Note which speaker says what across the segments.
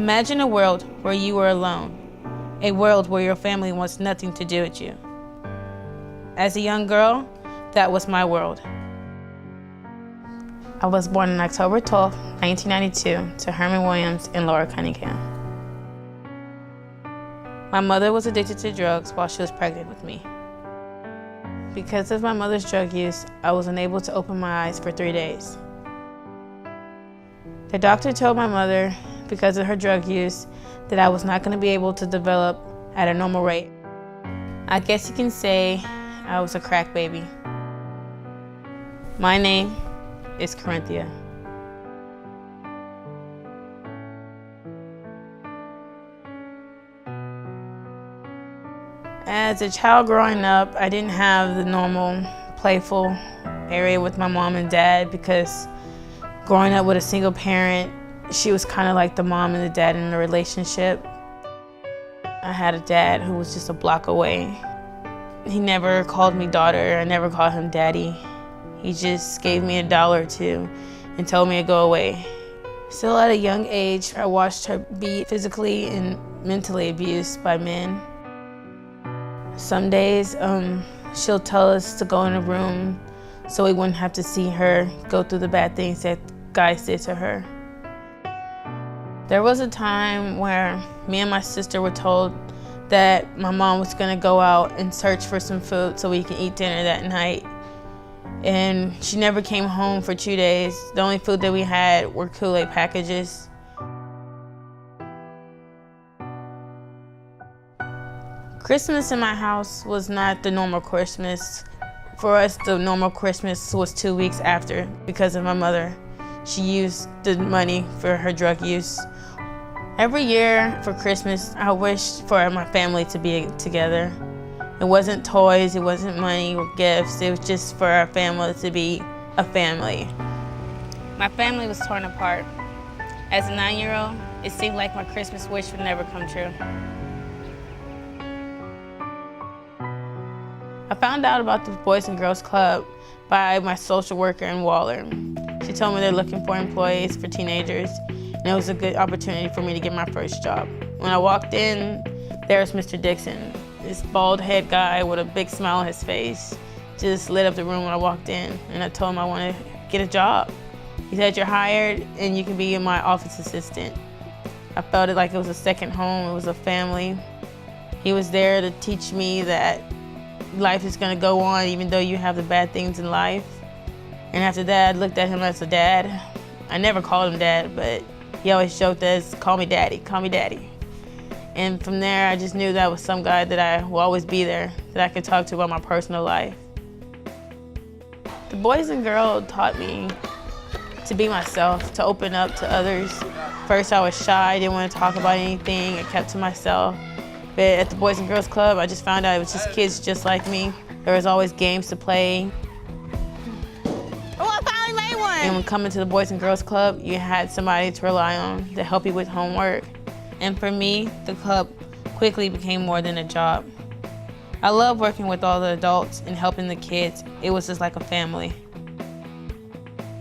Speaker 1: Imagine a world where you are alone, a world where your family wants nothing to do with you. As a young girl, that was my world. I was born on October 12, 1992, to Herman Williams and Laura Cunningham. My mother was addicted to drugs while she was pregnant with me. Because of my mother's drug use, I was unable to open my eyes for 3 days. The doctor told my mother, because of her drug use, that I was not going to be able to develop at a normal rate. I guess you can say I was a crack baby. My name is Corinthia. As a child growing up, I didn't have the normal playful area with my mom and dad because growing up with a single parent, she was kind of like the mom and the dad in the relationship. I had a dad who was just a block away. He never called me daughter, I never called him daddy. He just gave me $1 or $2 and told me to go away. Still at a young age, I watched her be physically and mentally abused by men. Some days, she'll tell us to go in a room so we wouldn't have to see her go through the bad things that guys did to her. There was a time where me and my sister were told that my mom was gonna go out and search for some food so we can eat dinner that night. And she never came home for 2 days. The only food that we had were Kool-Aid packages. Christmas in my house was not the normal Christmas. For us, the normal Christmas was 2 weeks after because of my mother. She used the money for her drug use. Every year for Christmas, I wished for my family to be together. It wasn't toys, it wasn't money or gifts, it was just for our family to be a family. My family was torn apart. As a 9-year-old, it seemed like my Christmas wish would never come true. I found out about the Boys and Girls Club by my social worker in Waller. She told me they're looking for employees for teenagers, and it was a good opportunity for me to get my first job. When I walked in, there was Mr. Dixon, this bald head guy with a big smile on his face. Just lit up the room when I walked in, and I told him I want to get a job. He said, "You're hired and you can be my office assistant." I felt it like it was a second home, it was a family. He was there to teach me that life is gonna go on even though you have the bad things in life. And after that, I looked at him as a dad. I never called him dad, but he always joked us, call me daddy, call me daddy. And from there, I just knew that was some guy that I will always be there, that I could talk to about my personal life. The Boys and Girls taught me to be myself, to open up to others. First, I was shy, didn't want to talk about anything, I kept to myself. But at the Boys and Girls Club, I just found out it was just kids just like me. There was always games to play.
Speaker 2: Oh, I finally made one!
Speaker 1: And when coming to the Boys and Girls Club, you had somebody to rely on to help you with homework. And for me, the club quickly became more than a job. I love working with all the adults and helping the kids. It was just like a family.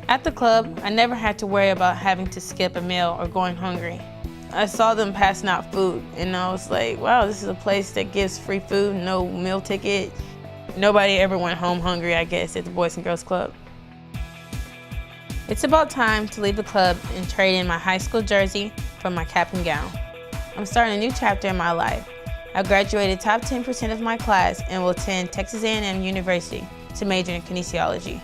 Speaker 1: At the club, I never had to worry about having to skip a meal or going hungry. I saw them passing out food, and I was like, wow, this is a place that gives free food, no meal ticket. Nobody ever went home hungry, I guess, at the Boys and Girls Club. It's about time to leave the club and trade in my high school jersey for my cap and gown. I'm starting a new chapter in my life. I graduated top 10% of my class and will attend Texas A&M University to major in kinesiology.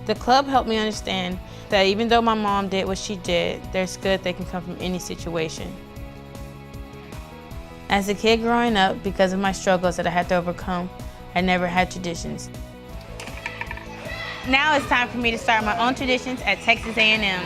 Speaker 1: The club helped me understand that even though my mom did what she did, there's good that can come from any situation. As a kid growing up, because of my struggles that I had to overcome, I never had traditions.
Speaker 2: Now it's time for me to start my own traditions at Texas A&M.